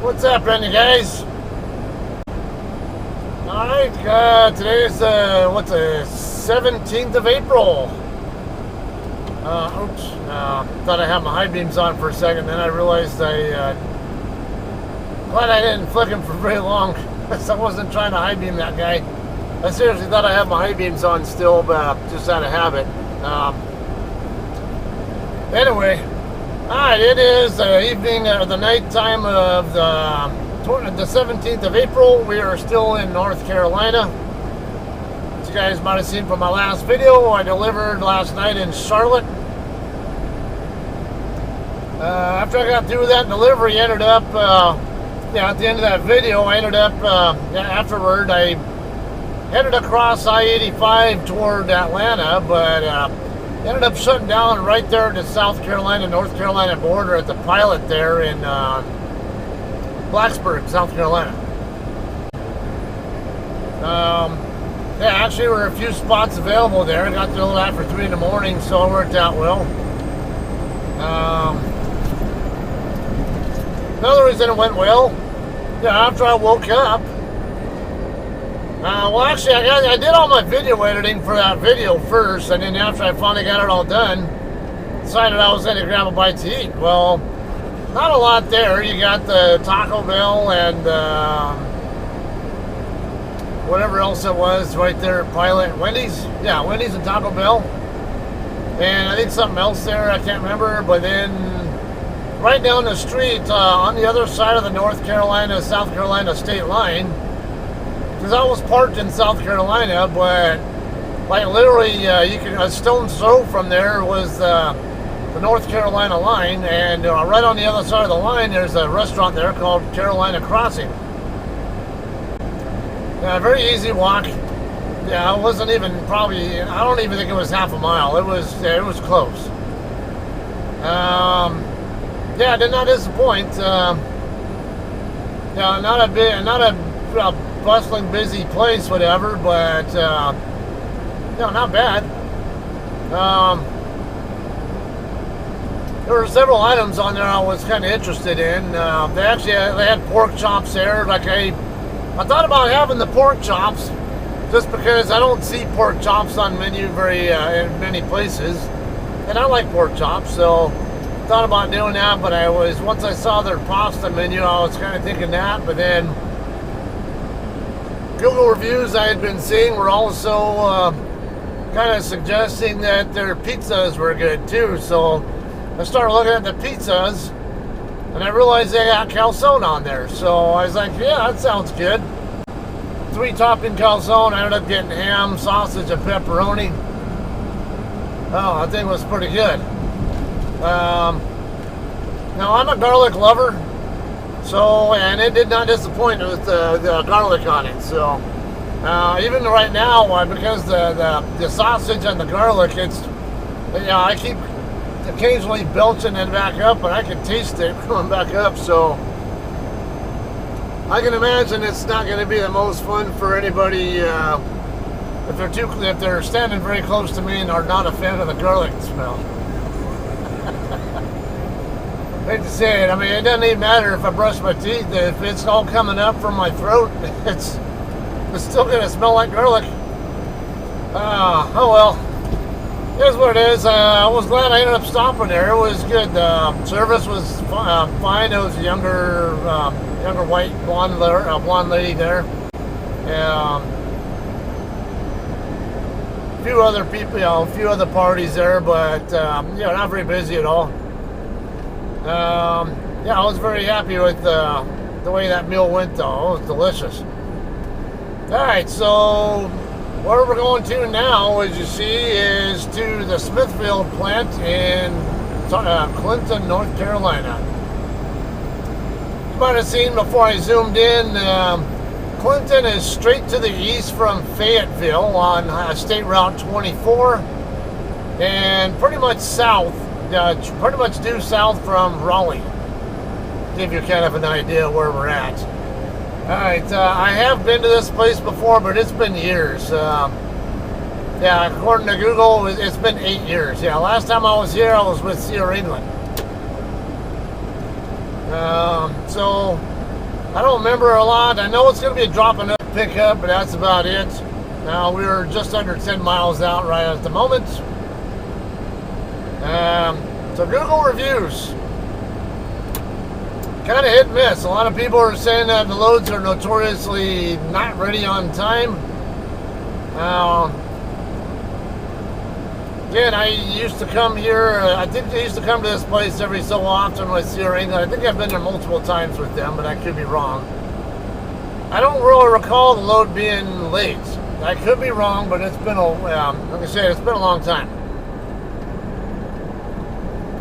What's happening, you guys? Alright, today is what's the 17th of April. Oops. Thought I had my high beams on for a second, then I realized glad I didn't flick him for very long. I wasn't trying to high beam that guy. I seriously thought I had my high beams on still, but just out of habit. Anyway, alright, it is the evening or the night time of the 17th of April. We are still in North Carolina. As you guys might have seen from my last video, I delivered last night in Charlotte. After I got through with that delivery, I ended up, at the end of that video, I ended up, afterward, I headed across I-85 toward Atlanta, but ended up shutting down right there at the South Carolina, North Carolina border at the pilot there in Blacksburg, South Carolina. Actually, there were a few spots available there. I got there a little after 3 in the morning, so it worked out well. Another reason it went well, after I woke up, actually, I did all my video editing for that video first, and then after I finally got it all done, decided I was going to grab a bite to eat. Well, not a lot there. You got the Taco Bell and whatever else it was right there at Pilot. Wendy's? Yeah, Wendy's and Taco Bell. And I think something else there, I can't remember, but then right down the street, on the other side of the North Carolina, South Carolina state line, because I was parked in South Carolina, but like literally you can a stone's throw from there was the North Carolina line, and right on the other side of the line there's a restaurant there called Carolina Crossing. Very easy walk. It wasn't even probably, I don't even think it was half a mile. It was close. Did not disappoint. Not a bustling, busy place, whatever, but not bad. There were several items on there I was kind of interested in. They had pork chops there. Like I thought about having the pork chops, just because I don't see pork chops on menu in many places, and I like pork chops, so thought about doing that. But once I saw their pasta menu, I was kind of thinking that, but then Google reviews I had been seeing were also kind of suggesting that their pizzas were good too. So I started looking at the pizzas, and I realized they got calzone on there. So I was like, yeah, that sounds good. 3-topping calzone. I ended up getting ham, sausage, and pepperoni. Oh, that thing was pretty good. Now I'm a garlic lover. So, and it did not disappoint with the garlic on it. So, even right now, because the sausage and the garlic, I keep occasionally belching it back up, but I can taste it coming back up. So, I can imagine it's not going to be the most fun for anybody if they're standing very close to me and are not a fan of the garlic smell. Hate to say it. I mean, it doesn't even matter if I brush my teeth. If it's all coming up from my throat, it's still going to smell like garlic. Oh well. Here's what it is. I was glad I ended up stopping there. It was good. Service was fine. It was a younger white blonde lady there. A few other people, a few other parties there, but not very busy at all. I was very happy with the way that meal went, though. It was delicious. Alright, so where we're going to now, as you see, is to the Smithfield plant in Clinton, North Carolina. You might have seen before I zoomed in, Clinton is straight to the east from Fayetteville on State Route 24, and pretty much south. Pretty much due south from Raleigh. Give you kind of an idea where we're at. Alright, I have been to this place before, but it's been years. According to Google, it's been 8 years. Last time I was here, I was with Sierra England. So I don't remember a lot. I know it's going to be a drop and pickup, but that's about it. Now we're just under 10 miles out right at the moment. So Google reviews, kind of hit and miss. A lot of people are saying that the loads are notoriously not ready on time. Again, I used to come here. I think I used to come to this place every so often with Sierra England. I think I've been there multiple times with them, but I could be wrong. I don't really recall the load being late. I could be wrong, but it's been like I said, it's been a long time.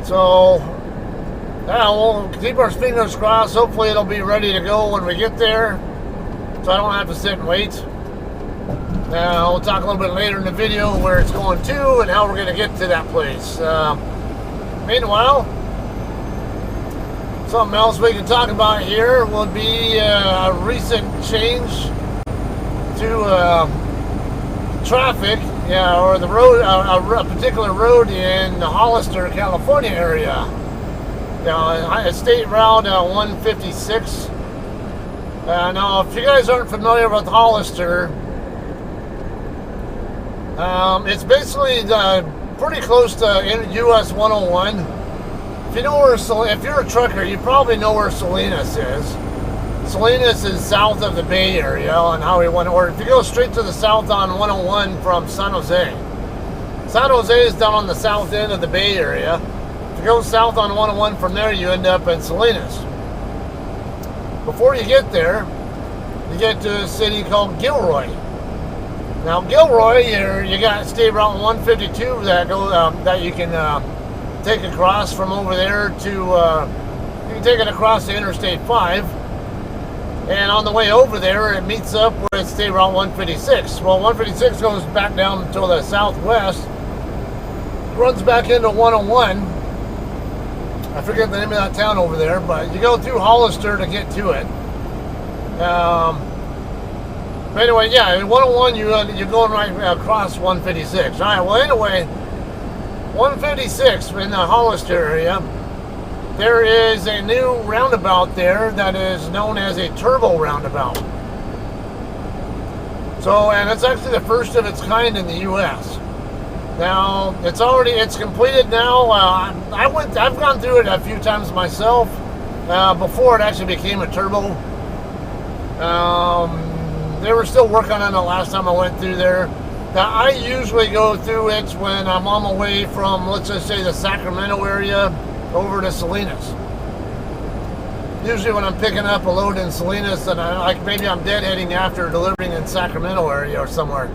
So, yeah, we'll keep our fingers crossed. Hopefully it'll be ready to go when we get there, so I don't have to sit and wait. We'll talk a little bit later in the video where it's going to and how we're going to get to that place. Meanwhile, something else we can talk about here would be a recent change to traffic, or the road, a particular road in the Hollister, California area. State Route 156. Now, if you guys aren't familiar with Hollister, it's basically pretty close to US 101. If you know where, if you're a trucker, you probably know where Salinas is. Salinas is south of the Bay Area on Highway 1, or if you go straight to the south on 101 from San Jose. San Jose is down on the south end of the Bay Area. If you go south on 101 from there, you end up in Salinas. Before you get there, you get to a city called Gilroy. Now, Gilroy, you got State Route 152 that that you can take across from over there to. You can take it across the Interstate 5, and on the way over there, it meets up with State Route 156. Well, 156 goes back down to the southwest, runs back into 101. I forget the name of that town over there, but you go through Hollister to get to it. But anyway, yeah, in 101, you're going right across 156. All right, well, anyway, 156 in the Hollister area, there is a new roundabout there that is known as a turbo roundabout. So, and it's actually the first of its kind in the U.S. Now, it's completed now. I've gone through it a few times myself before it actually became a turbo. They were still working on it last time I went through there. Now, I usually go through it when I'm on my way from, let's just say, the Sacramento area over to Salinas. Usually when I'm picking up a load in Salinas, and maybe I'm deadheading after delivering in Sacramento area or somewhere,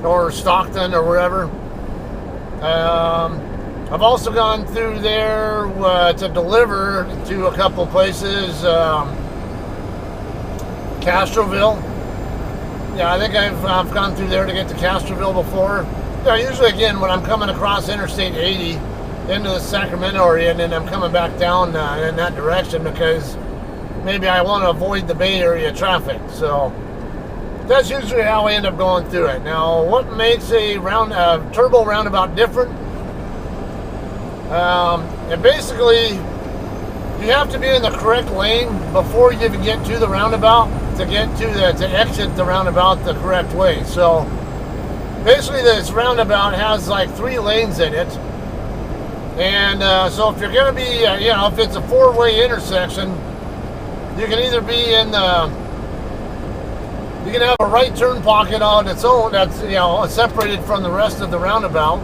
or Stockton or wherever. I've also gone through there to deliver to a couple places. Castroville. Yeah, I think I've gone through there to get to Castroville before. Yeah, usually, again, when I'm coming across Interstate 80 into the Sacramento area, and then I'm coming back down in that direction because maybe I want to avoid the Bay Area traffic. So that's usually how I end up going through it. Now, what makes a turbo roundabout different? And basically, you have to be in the correct lane before you even get to the roundabout to exit the roundabout the correct way. So basically, this roundabout has like 3 lanes in it, and so if you're going to be, if it's a 4-way intersection, you can either be in you can have a right turn pocket on its own that's separated from the rest of the roundabout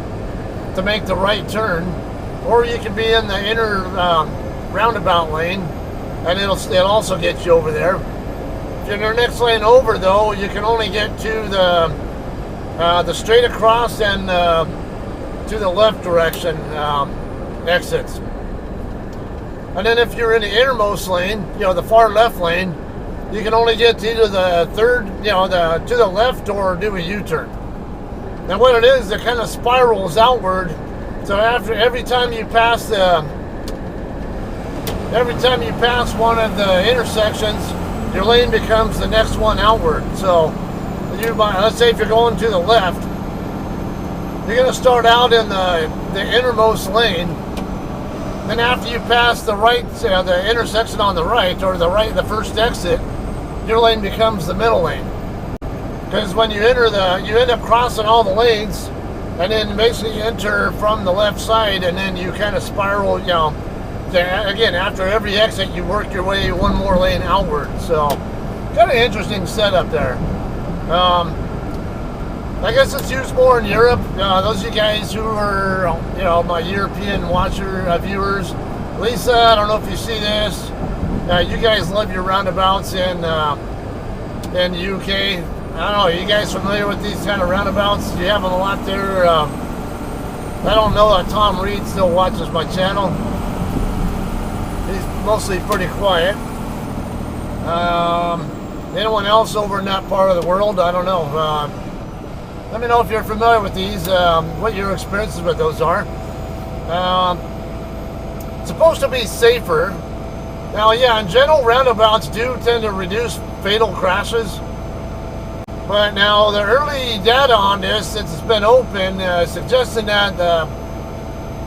to make the right turn, or you can be in the inner roundabout lane, and it'll also get you over there. If you're in your next lane over, though, you can only get to the straight across and to the left direction exits. And then if you're in the innermost lane, the far left lane, you can only get to either the third, to the left or do a U-turn. And what it is, it kind of spirals outward. So every time you pass one of the intersections, your lane becomes the next one outward. So let's say if you're going to the left, you're going to start out in the innermost lane. Then after you pass the right, the intersection on the right, or the first exit, your lane becomes the middle lane. Because when you enter you end up crossing all the lanes, and then basically you enter from the left side, and then you kind of spiral, again, after every exit, you work your way one more lane outward. So, kind of interesting setup there. I guess it's used more in Europe. Those of you guys who are, my European viewers. Lisa, I don't know if you see this. You guys love your roundabouts in the UK. I don't know. Are you guys familiar with these kind of roundabouts? You have them a lot there. I don't know that Tom Reed still watches my channel. He's mostly pretty quiet. Anyone else over in that part of the world? I don't know. Let me know if you're familiar with these, what your experiences with those are. It's supposed to be safer. Now, yeah, in general, roundabouts do tend to reduce fatal crashes. But now, the early data on this, since it's been open, suggesting that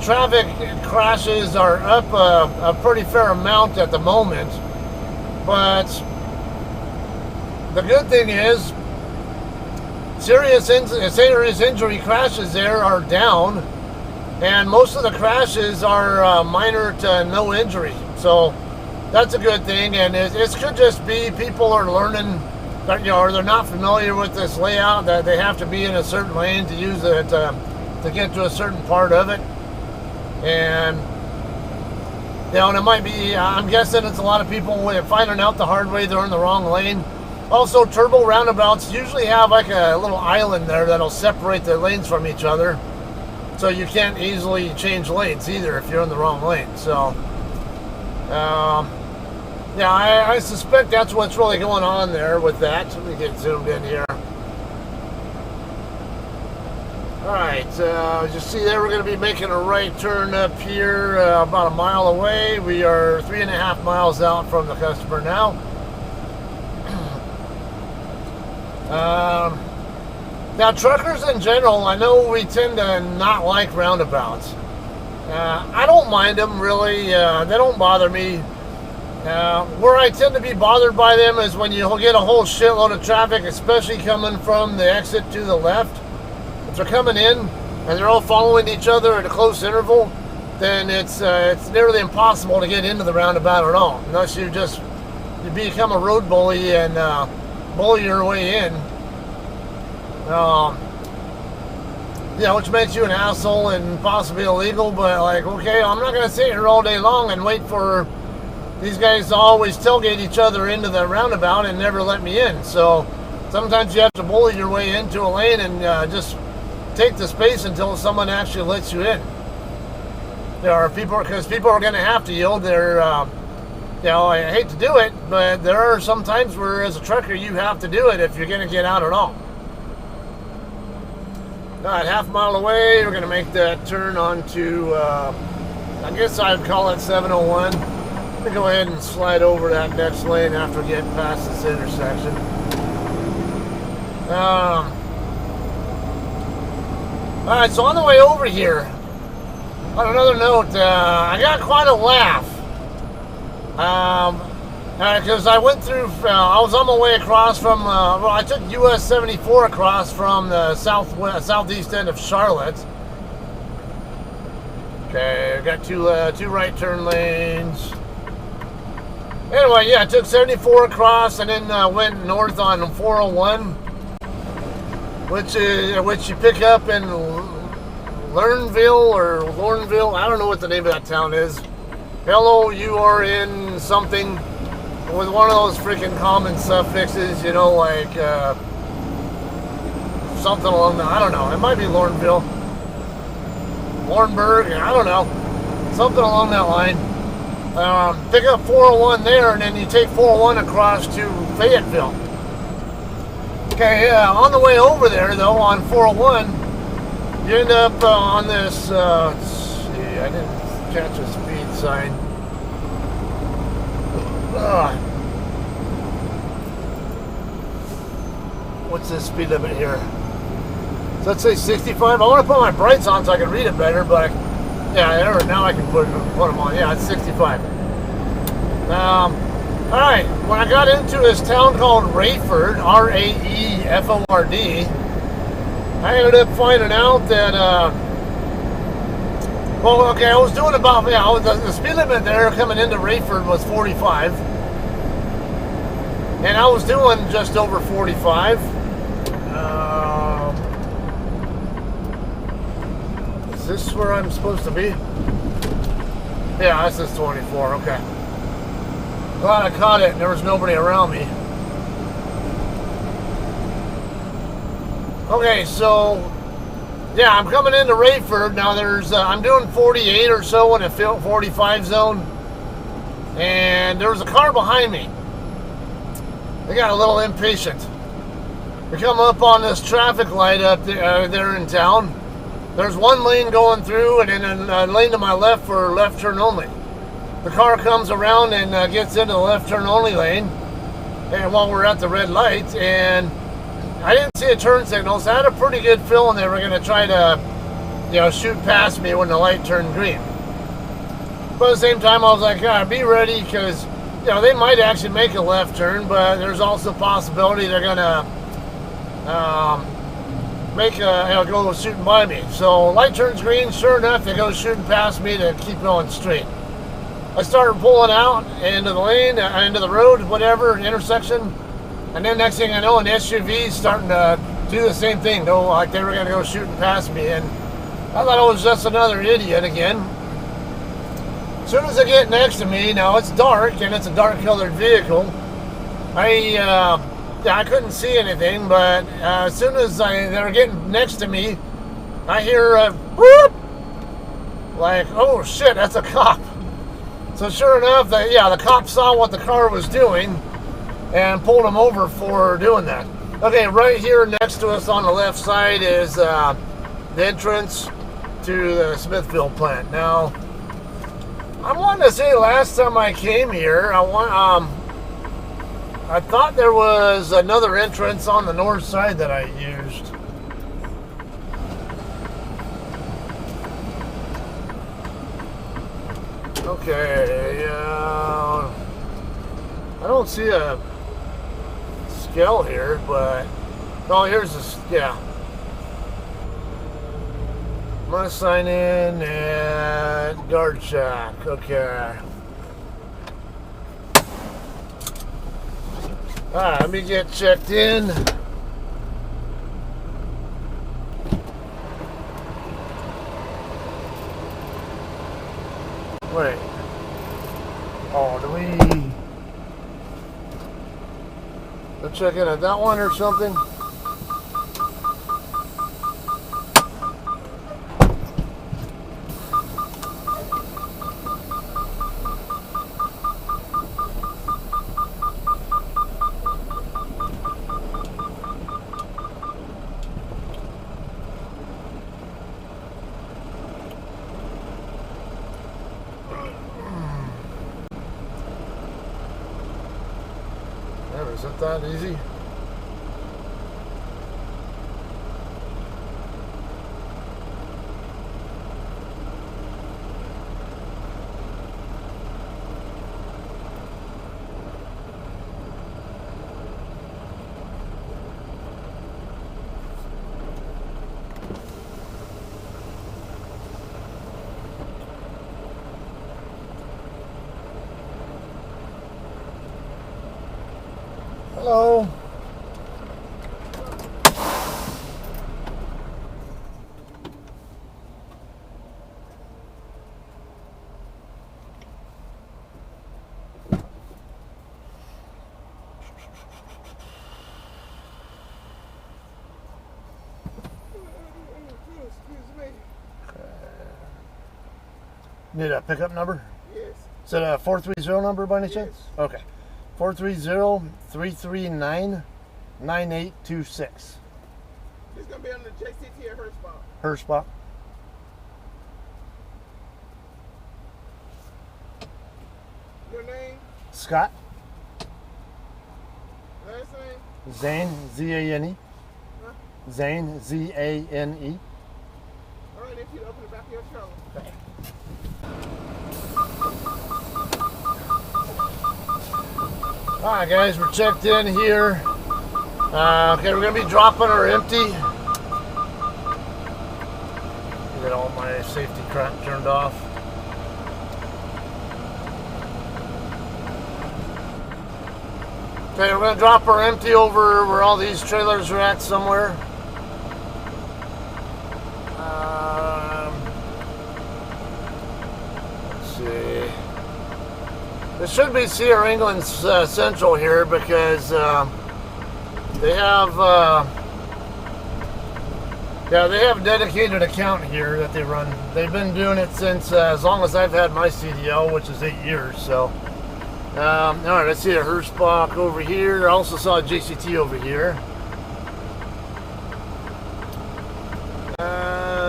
traffic crashes are up a pretty fair amount at the moment. But the good thing is, serious injury crashes there are down, and most of the crashes are minor to no injury. So that's a good thing, and it could just be people are learning, or they're not familiar with this layout, that they have to be in a certain lane to use it to get to a certain part of it. And and it might be, I'm guessing it's a lot of people finding out the hard way they're in the wrong lane. Also, turbo roundabouts usually have like a little island there that'll separate the lanes from each other, so you can't easily change lanes either if you're in the wrong lane. So yeah, I suspect that's what's really going on there with that. Let me get zoomed in here. Alright, as you see there, we're going to be making a right turn up here about a mile away. We are 3.5 miles out from the customer now. Now, truckers in general, I know we tend to not like roundabouts. I don't mind them, really. They don't bother me. Where I tend to be bothered by them is when you get a whole shitload of traffic, especially coming from the exit to the left. If they're coming in and they're all following each other at a close interval, then it's nearly impossible to get into the roundabout at all, unless you become a road bully and bully your way in. Which makes you an asshole and possibly illegal, but like, okay, I'm not going to sit here all day long and wait for these guys to always tailgate each other into the roundabout and never let me in. So sometimes you have to bully your way into a lane and just take the space until someone actually lets you in. There are people, because people are going to have to yield. They're, I hate to do it, but there are some times where as a trucker you have to do it if you're going to get out at all. Alright, half a mile away, we're going to make that turn onto, I guess I'd call it 701. Let me go ahead and slide over that next lane after we get past this intersection. Alright, so on the way over here, on another note, I got quite a laugh. Because I went through, I was on my way across from, I took US 74 across from the southeast end of Charlotte. Okay, I got two right turn lanes. Anyway, yeah, I took 74 across and then went north on 401, which you pick up in Lornville. I don't know what the name of that town is. LOURN something, with one of those freaking common suffixes, like something along the, I don't know, it might be Lornville, Lornburg, I don't know, something along that line. Pick up 401 there, and then you take 401 across to Fayetteville. Okay, on the way over there, though, on 401, you end up on this, let's see, I didn't catch a speed sign. What's the speed limit here? So let's say 65. I want to put my brights on so I can read it better, but Yeah, there, now I can put them on. Yeah, it's 65. All right, when I got into this town called Rayford, R-A-E-F-O-R-D, I ended up finding out that, well, okay, I was doing about, yeah, the speed limit there coming into Rayford was 45. And I was doing just over 45. Is this where I'm supposed to be? Yeah, this is 24, okay. Glad I caught it and there was nobody around me. Okay, so yeah, I'm coming into Rayford now. There's I'm doing 48 or so in a 45 zone, and there was a car behind me. They got a little impatient. We come up on this traffic light up there in town. There's one lane going through, and then a lane to my left for left turn only. The car comes around and gets into the left turn only lane, and while we're at the red light, and I didn't see a turn signal, so I had a pretty good feeling they were going to try to, you know, shoot past me when the light turned green. But at the same time, I was like, God, be ready, because, you know, they might actually make a left turn, but there's also a possibility they're going to go shooting by me. So light turns green, sure enough, they go shooting past me to keep going straight. I started pulling out into the lane, into the road, whatever, intersection, and then next thing I know, an SUV starting to do the same thing, go like they were going to go shooting past me, and I thought I was just another idiot again. As soon as they get next to me, now it's dark, and it's a dark-colored vehicle, I couldn't see anything, but as soon as they were getting next to me, I hear a whoop, like, oh shit, that's a cop. So sure enough, the cop saw what the car was doing and pulled him over for doing that. Okay, right here next to us on the left side is the entrance to the Smithfield plant. Now, I wanted to say last time I came here, I thought there was another entrance on the north side that I used. Okay, I don't see a scale here, but oh, here's this. Yeah, I'm gonna sign in at Guard Shack. Okay. All right, let me get checked in. Wait. Oh, do we... Let's check in at that one or something. Is it that easy? Hello. Need a pickup number? Yes. Is it a 430 number by any chance? Yes. Okay. 430-339-9826. It's gonna be on the JCT at her spot. Her spot. Your name? Scott. Last name? Zane, Z-A-N-E. Huh? Zane, Z-A-N-E. All right, if you open the back of your trailer. Okay. Alright guys, we're checked in here. Okay, we're going to be dropping our empty. Get all my safety crap turned off. Okay, we're going to drop our empty over where all these trailers are at somewhere. Let's see. This should be Sierra England's Central here because they have they have a dedicated account here that they run. They've been doing it since as long as I've had my CDL, which is 8 years. So, all right, I see a Hirschbach over here. I also saw a JCT over here.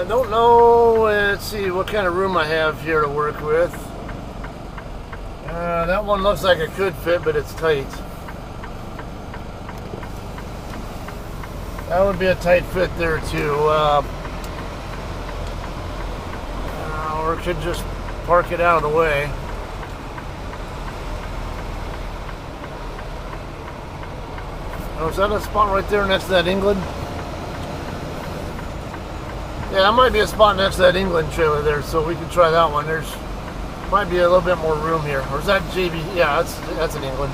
Don't know. Let's see what kind of room I have here to work with. That one looks like it could fit, but it's tight. That would be a tight fit there too. Or could just park it out of the way. Oh, is that a spot right there next to that England? Yeah, that might be a spot next to that England trailer there, so we can try that one. There's might be a little bit more room here. Or is that JB? Yeah, that's an England.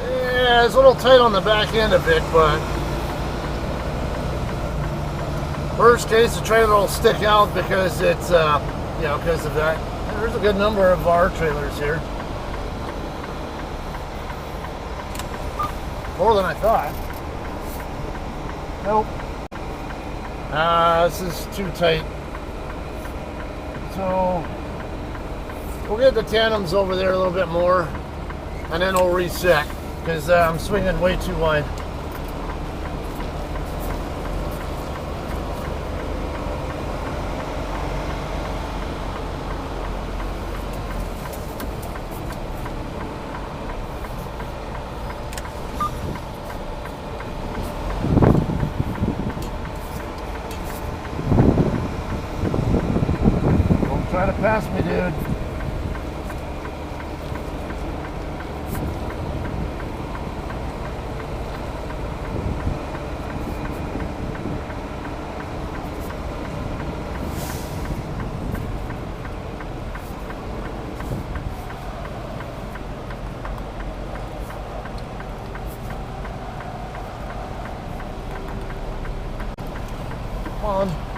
Yeah, it's a little tight on the back end of it, but worst case, the trailer will stick out because it's, because of that. There's a good number of our trailers here. More than I thought. Nope. This is too tight. So we'll get the tandems over there a little bit more, and then we'll reset because I'm swinging way too wide. Try to pass me, dude. Come on.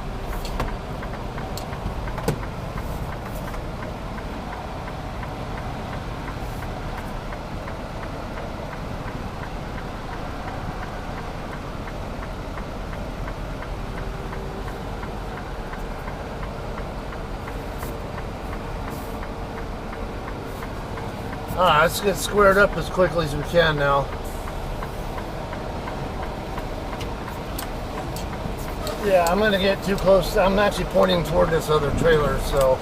Alright, let's get squared up as quickly as we can now. Yeah, I'm gonna get too close. I'm actually pointing toward this other trailer, so.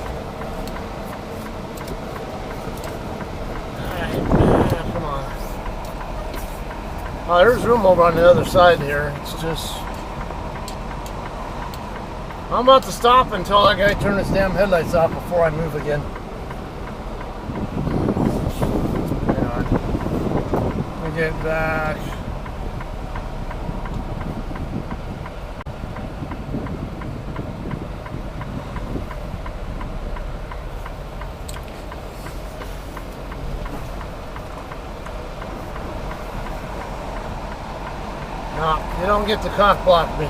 Alright, come on. Oh, there's room over on the other side here. It's just. I'm about to stop until that guy turns his damn headlights off before I move again. Get back. No, you don't get to cock block me.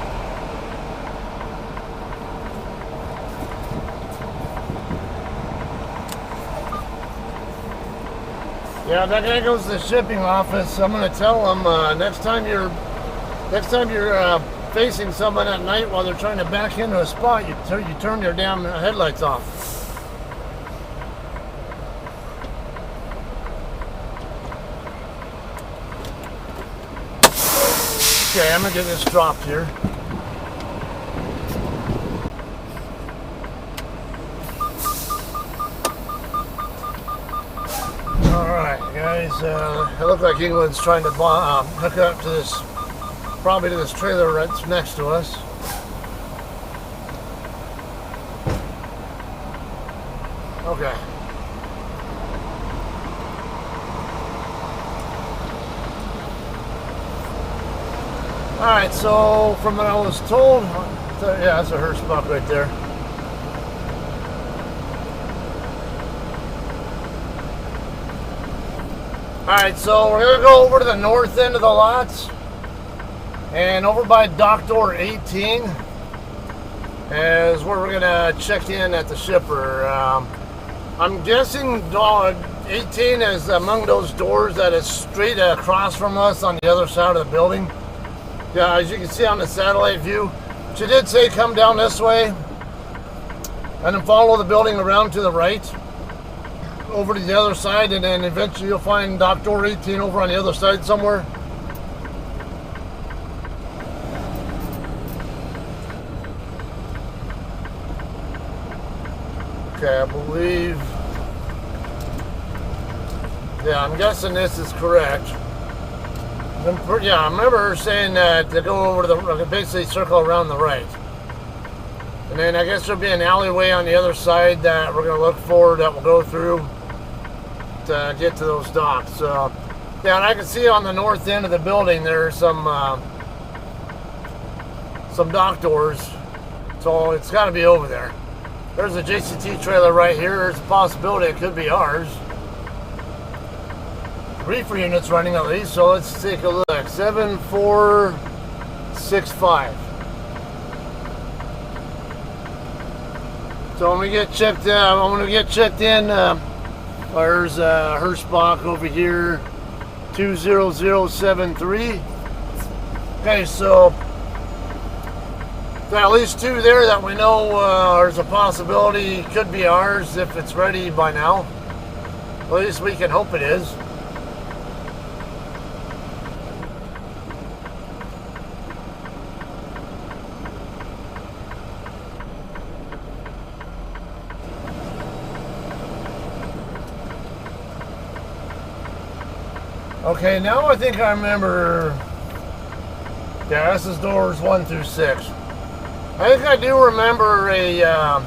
Yeah, that guy goes to the shipping office. I'm gonna tell him next time you're facing someone at night while they're trying to back into a spot, you turn their damn headlights off. Okay, I'm gonna get this dropped here. Guys, it looks like England's trying to hook up to this, probably to this trailer right next to us. Okay. Alright, so from what I was told, yeah, that's a her spot right there. Alright, so we're going to go over to the north end of the lots. And over by dock door 18 is where we're going to check in at the shipper. I'm guessing 18 is among those doors that is straight across from us on the other side of the building. Yeah, as you can see on the satellite view, she did say come down this way and then follow the building around to the right over to the other side, and then eventually you'll find dock door 18 over on the other side somewhere. Okay, I believe, yeah, I'm guessing this is correct. Yeah, I remember her saying that to go over to the, basically circle around the right. And then I guess there'll be an alleyway on the other side that we're going to look for that we'll go through to get to those docks. So, yeah, and I can see on the north end of the building there's some dock doors. So it's got to be over there. There's a JCT trailer right here. There's a possibility it could be ours. Reefer units running at least, so let's take a look. 7465. So when we get checked I'm going to get checked in. There's Hirschbach over here, 20073. Okay, so at least two there that we know there's a possibility could be ours if it's ready by now. At least we can hope it is. Okay, now I think I remember. Yeah, this is doors 1 through 6. I think I do remember an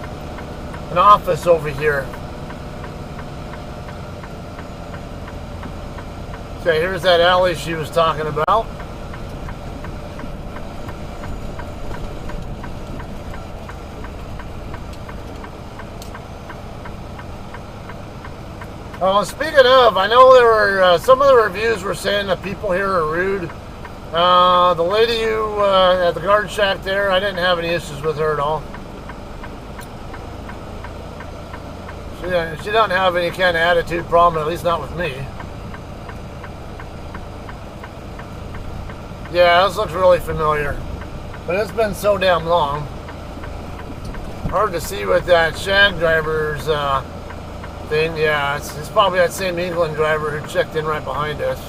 office over here. Okay, here's that alley she was talking about. Oh, speaking of, I know there were some of the reviews were saying that people here are rude. The lady who at the guard shack there, I didn't have any issues with her at all. She doesn't have any kind of attitude problem, at least not with me. Yeah, this looks really familiar, but it's been so damn long. Hard to see with that shag driver's thing. Yeah, it's probably that same England driver who checked in right behind us.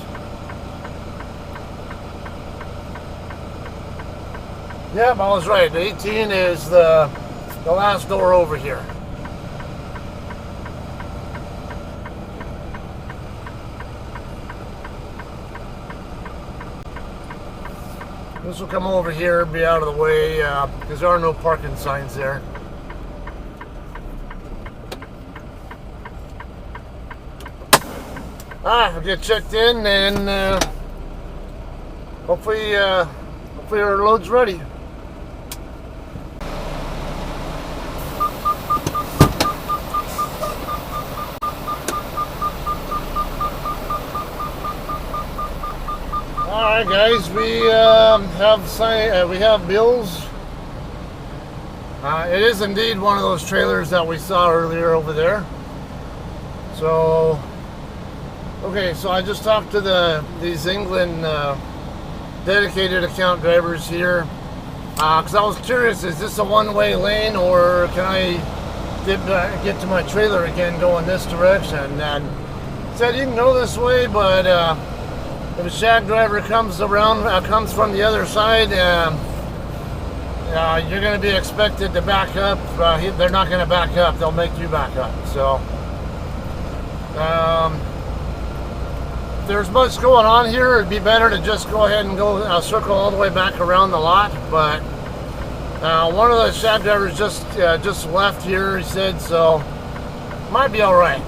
Yep, I was right. 18 is the last door over here. This will come over here, be out of the way, because there are no parking signs there. I'll get checked in, and hopefully our load's ready. All right, guys, we have bills. It is indeed one of those trailers that we saw earlier over there. So, okay, so I just talked to these England dedicated account drivers here because I was curious: is this a one-way lane, or can I get to my trailer again going this direction? And said you can go this way, but if a shag driver comes from the other side, you're going to be expected to back up. They're not going to back up. They'll make you back up. So, if there's much going on here, it'd be better to just go ahead and go circle all the way back around the lot. But one of the shag drivers just left here, he said, so might be all right.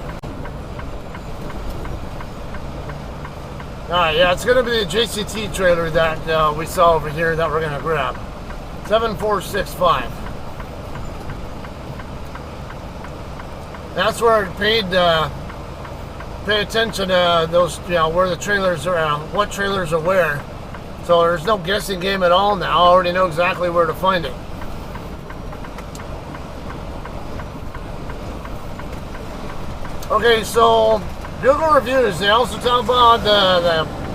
Alright, yeah, it's going to be the JCT trailer that we saw over here that we're going to grab. 7465. That's where I pay attention to those, you know, where the trailers are, what trailers are where. So there's no guessing game at all now. I already know exactly where to find it. Okay, so Google reviews, they also talk about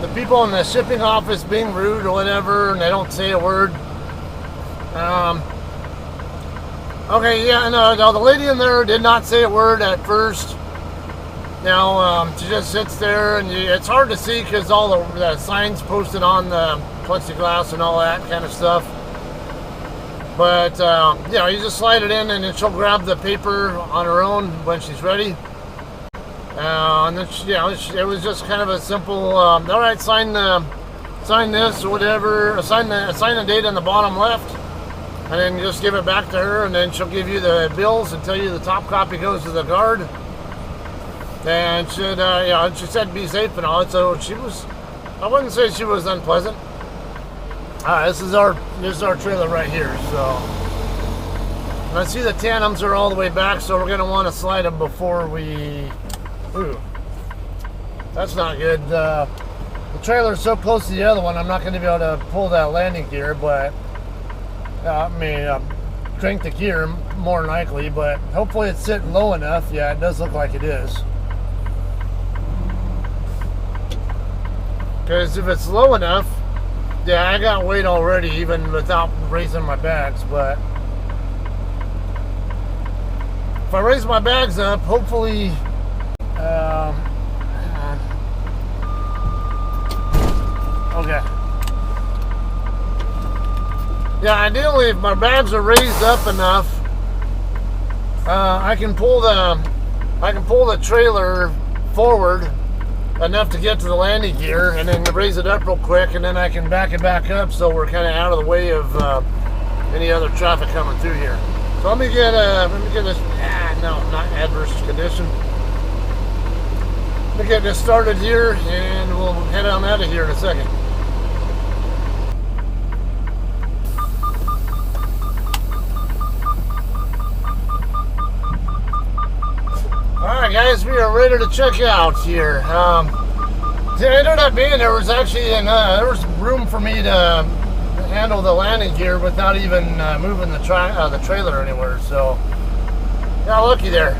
the people in the shipping office being rude or whatever, and they don't say a word. Okay, yeah, no, the lady in there did not say a word at first. Now, she just sits there, and it's hard to see because all the signs posted on the plexiglass and all that kind of stuff. But, you know, you just slide it in, and then she'll grab the paper on her own when she's ready. And then, you know, it was just kind of a simple, all right, sign this or whatever, assign the date on the bottom left, and then just give it back to her, and then she'll give you the bills and tell you the top copy goes to the guard. And should, you know, she said be safe and all, so she was, I wouldn't say she was unpleasant. This is our trailer right here, so. And I see the tandems are all the way back, so we're gonna want to slide them before we, ooh, that's not good. The trailer's so close to the other one, I'm not gonna be able to pull that landing gear, but, I mean, crank the gear more than likely, but hopefully it's sitting low enough. Yeah, it does look like it is. Because if it's low enough, yeah, I got weight already, even without raising my bags, but if I raise my bags up, hopefully, okay. Yeah, ideally, if my bags are raised up enough, I can pull the trailer forward enough to get to the landing gear, and then raise it up real quick, and then I can back it back up so we're kind of out of the way of any other traffic coming through here. So let me get this. No, not adverse condition. Let me get this started here, and we'll head on out of here in a second. Alright guys, we are ready to check out here. It ended up being there was actually there was room for me to handle the landing gear without even moving the trailer anywhere, so got lucky there.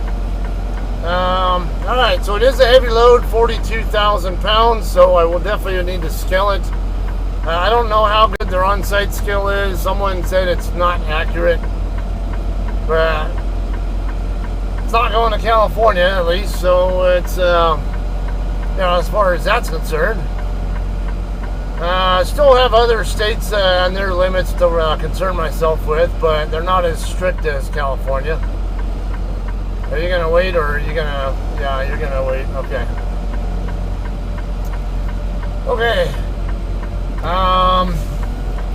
Alright, so it is a heavy load, 42,000 pounds, so I will definitely need to scale it. I don't know how good their on-site scale is. Someone said it's not accurate, but not going to California at least, so it's you know, as far as that's concerned. Still have other states and their limits to concern myself with, but they're not as strict as California. Are you gonna wait, or are you gonna? Yeah, you're gonna wait. Okay. Okay.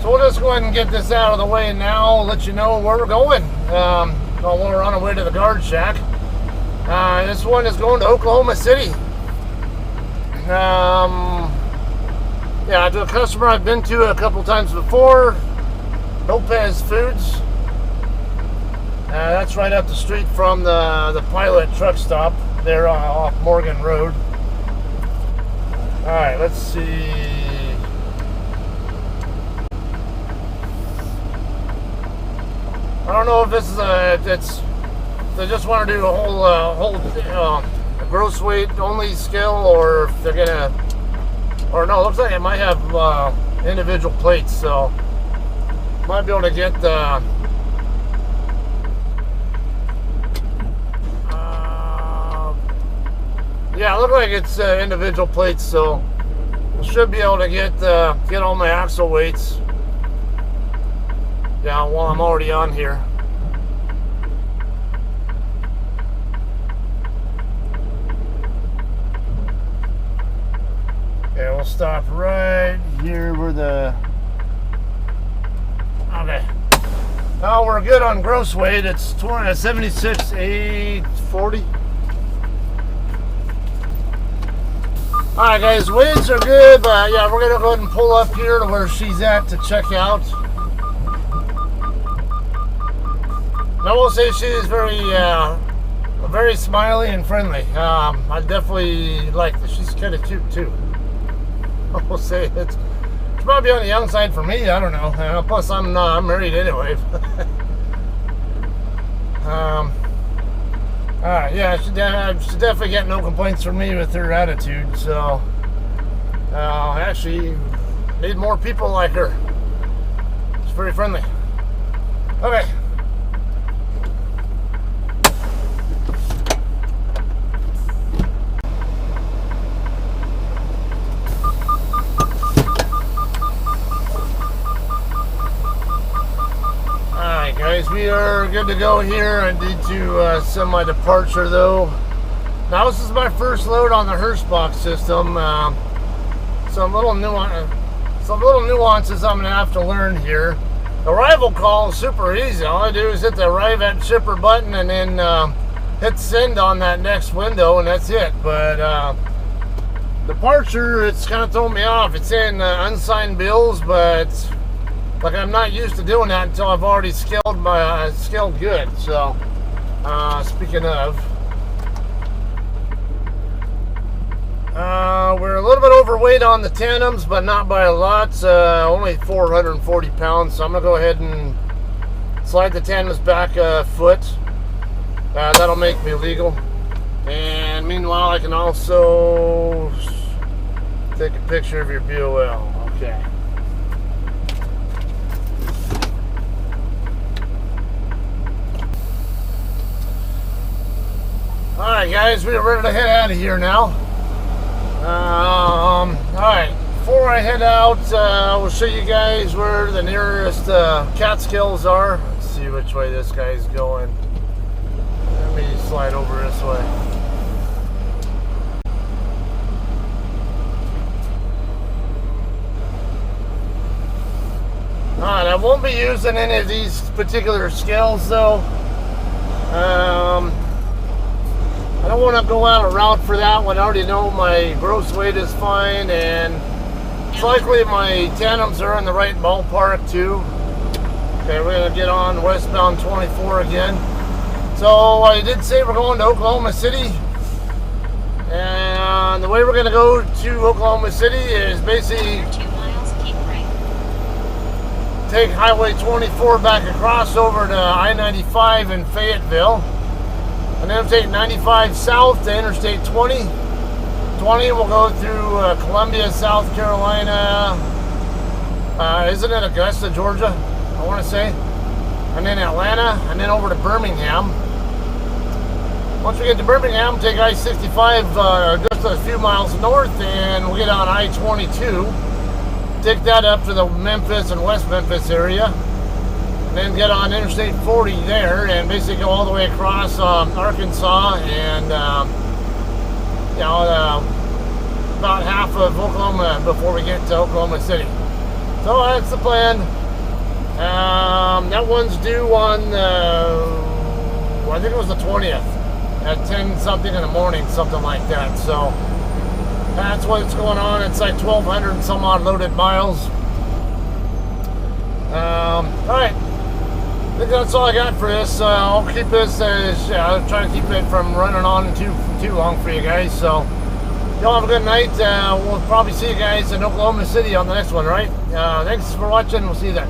So we'll just go ahead and get this out of the way now. Let you know where we're going. When we're on our way to the guard shack. This one is going to Oklahoma City. Yeah, to a customer I've been to a couple times before, Lopez Foods. That's right up the street from the Pilot truck stop there off Morgan Road. All right, let's see. I don't know if this is they just want to do a whole gross weight only scale, or if they're gonna, or no, it looks like it might have individual plates, so might be able to get the yeah, it looks like it's individual plates, so we should be able to get all my axle weights. Yeah, while I'm already on here. Okay, we'll stop right here where the... Okay. Now we're good on gross weight. It's 76,840. Alright guys, winds are good, but yeah, we're gonna go ahead and pull up here to where she's at to check out. I will say she is very smiley and friendly. I definitely like this. She's kind of cute too. I will say it's probably on the young side for me. I don't know. Plus, I'm married anyway. Alright, yeah, she definitely get no complaints from me with her attitude. So, actually, need more people like her. She's very friendly. Okay. Guys, we are good to go here. I need to send my departure though. Now this is my first load on the Hirschbox system. Some little nuances I'm gonna have to learn here. Arrival call is super easy. All I do is hit the arrive at shipper button and then hit send on that next window, and that's it. But departure, it's kind of throwing me off. It's in unsigned bills, but like I'm not used to doing that until I've already scaled good. So speaking of, we're a little bit overweight on the tandems, but not by a lot. Only 440 pounds. So I'm gonna go ahead and slide the tandems back a foot. That'll make me legal. And meanwhile, I can also take a picture of your BOL. Okay. Alright guys, we're ready to head out of here now. Alright, before I head out, I will show you guys where the nearest Catskills are. Let's see which way this guy's going. Let me slide over this way. Alright, I won't be using any of these particular scales though. I don't want to go out a route for that one. I already know my gross weight is fine, and it's likely my tandems are in the right ballpark too. Okay, we're going to get on westbound 24 again. So I did say we're going to Oklahoma City, and the way we're going to go to Oklahoma City is basically 2 miles, keep right. Take Highway 24 back across over to I-95 in Fayetteville. And then we'll take 95 south to Interstate 20. 20 will go through Columbia, South Carolina. Isn't it Augusta, Georgia? I want to say. And then Atlanta, and then over to Birmingham. Once we get to Birmingham, take I-65 just a few miles north, and we'll get on I-22. Take that up to the Memphis and West Memphis area. Then get on Interstate 40 there and basically go all the way across Arkansas and about half of Oklahoma before we get to Oklahoma City. So that's the plan. That one's due on I think it was the 20th at 10 something in the morning, something like that. So that's what's going on. It's like 1,200 and some odd loaded miles. All right. I think that's all I got for this. I'll keep this I'll try to keep it from running on too long for you guys. So y'all have a good night. We'll probably see you guys in Oklahoma City on the next one, right? Thanks for watching. We'll see you there.